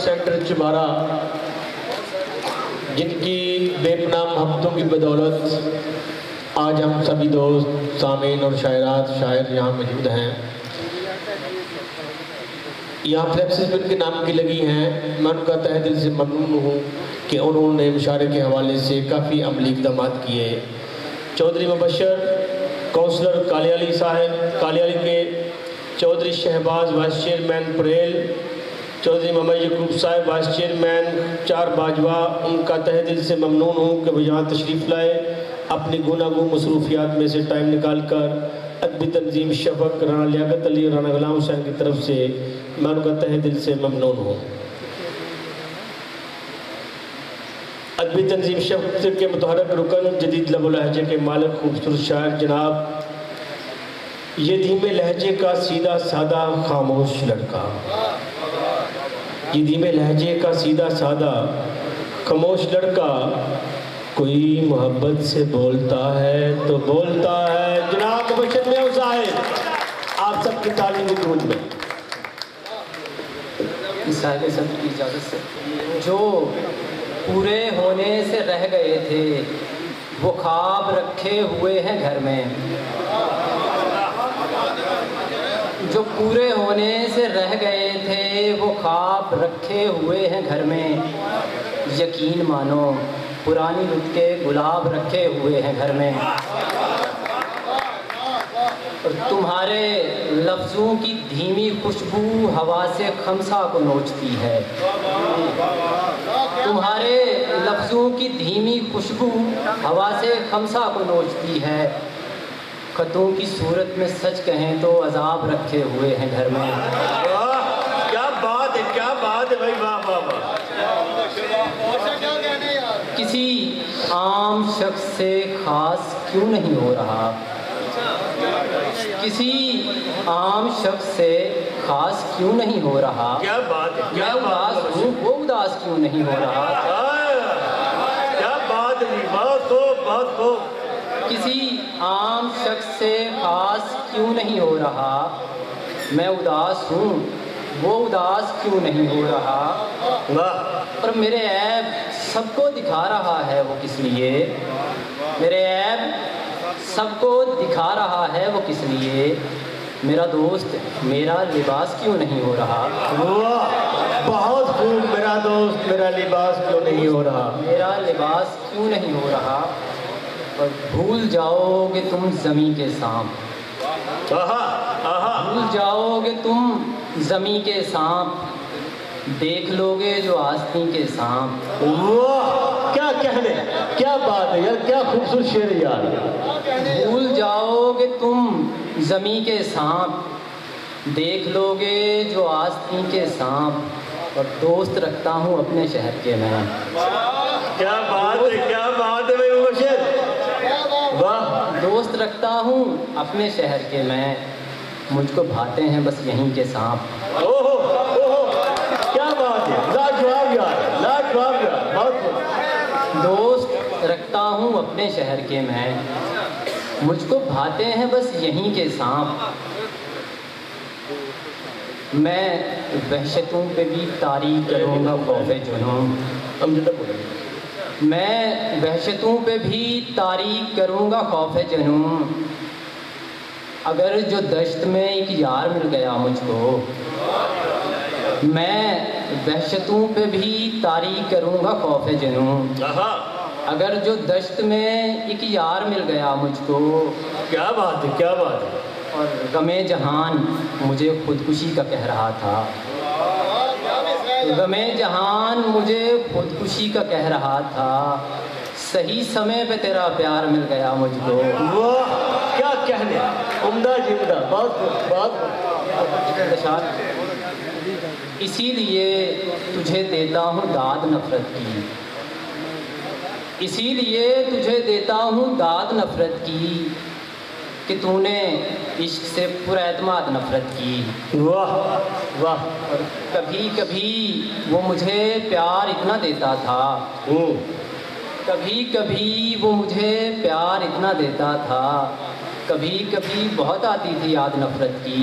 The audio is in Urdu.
سینٹر چبارہ جن کی بے پناہ محبتوں کی بدولت آج ہم سبھی دوست سامعین اور شاعر یہاں موجود ہیں. یہاں فلیکسز بھی ان کے نام کی لگی ہیں. میں ان کا تہ دل سے ممنون ہوں کہ انہوں نے مشاعرے کے حوالے سے کافی عملی اقدامات کیے. چودھری مبشر کونسلر کالیالی صاحب، کالیالی کے چودھری شہباز وائس چیئرمین پریل، چودھری محمد یعقوب صاحب وائس چیئرمین چار باجوہ، ان کا تہ دل سے ممنون ہوں کہ وہ یہاں تشریف لائے. اپنی گوناگوں مصروفیات میں سے ٹائم نکال کر ادبی تنظیم شفق، رانا لیاقت علی اور رانا غلام حسین کی طرف سے میں ان کا تہ دل سے ممنون ہوں. ادبی تنظیم شفق کے متحرک رکن، جدید لب و لہجے کے مالک، خوبصورت شاعر جناب یہ دھیمے لہجے کا سیدھا سادہ خاموش لڑکا، یہ دھیمے لہجے کا سیدھا سادہ خاموش لڑکا کوئی محبت سے بولتا ہے تو بولتا ہے جناب مبشر میاں صاحب. آپ سب کی تعلیم کی گونج میں صاحب صدر کی اجازت سے، جو پورے ہونے سے رہ گئے تھے وہ خواب رکھے ہوئے ہیں گھر میں، جو پورے ہونے سے رہ گئے تھے وہ خواب رکھے ہوئے ہیں گھر میں. یقین مانو پرانی رت کے گلاب رکھے ہوئے ہیں گھر میں، اور تمہارے لفظوں کی دھیمی خوشبو ہوا سے خمسہ کو نوچتی ہے. تمہارے لفظوں کی دھیمی خوشبو ہوا سے خمسہ کو نوچتی ہے. خطوں کی صورت میں سچ کہیں تو عذاب رکھے ہوئے ہیں گھر میں. کیا بات ہے، کیا بات ہے بھائی، واہ واہ واہ. کسی عام شخص سے خاص کیوں نہیں ہو رہا، کسی عام شخص سے خاص کیوں نہیں ہو رہا. کیا بات ہے، میں اداس ہوں وہ اداس کیوں نہیں ہو رہا. کیا بات ہے، بہت خوب بہت خوب. کسی عام شخص سے خاص کیوں نہیں ہو رہا، میں اداس ہوں وہ اداس کیوں نہیں ہو رہا. اور میرے عیب سب کو دکھا رہا ہے وہ کس لیے، میرے عیب سب کو دکھا رہا ہے وہ کس لیے. میرا دوست میرا لباس کیوں نہیں ہو رہا. بہت خوب. میرا دوست میرا لباس کیوں نہیں ہو رہا، میرا لباس کیوں نہیں ہو رہا. اور بھول جاؤ گے تم زمیں کے سانپ، بھول جاؤ گے تم زمیں کے سانپ، دیکھ لو گے جو آستین کے سانپ. واہ کیا کہنے، کیا بات ہے یار، کیا خوبصورت شعر ہے یار. بھول جاؤ گے تم زمیں کے سانپ، دیکھ لو گے جو آستین کے سانپ. اور دوست رکھتا ہوں اپنے شہر کے میں. کیا بات ہے، کیا بات ہے بھائی مبشر، واہ. دوست رکھتا ہوں اپنے شہر کے میں، مجھ کو بھاتے ہیں بس یہیں کے سانپ. کیا بات ہے، لاجواب یار، لاجواب یار، بہت خوب. دوست رکھتا ہوں اپنے شہر کے میں، مجھ کو بھاتے ہیں بس یہیں کے سانپ. میں وحشتوں پہ بھی تاریخ کروں گا خوف جنون. میں وحشتوں پہ بھی تاریخ کروں گا خوف جنون. اگر جو دشت میں ایک یار مل گیا مجھ کو، میں وحشتوں پہ بھی تاریخ کروں گا خوف جنون. اگر جو دشت میں ایک یار مل گیا مجھ کو. کیا بات ہے، کیا بات ہے. اور غم جہان مجھے خودکشی کا کہہ رہا تھا، غم جہان مجھے خودکشی کا کہہ رہا تھا. صحیح سمے پہ تیرا پیار مل گیا مجھ کو. واہ کیا کہنے، عمدہ جمدہ، بہت بہت. اسی لیے تجھے دیتا ہوں داد نفرت کی، اسی لیے تجھے دیتا ہوں داد نفرت کی، کہ تو نے عشق سے پر اعتماد نفرت کی. واہ واہ. اور کبھی کبھی وہ مجھے پیار اتنا دیتا تھا، کبھی کبھی وہ مجھے پیار اتنا دیتا تھا، کبھی کبھی بہت آتی تھی یاد نفرت کی.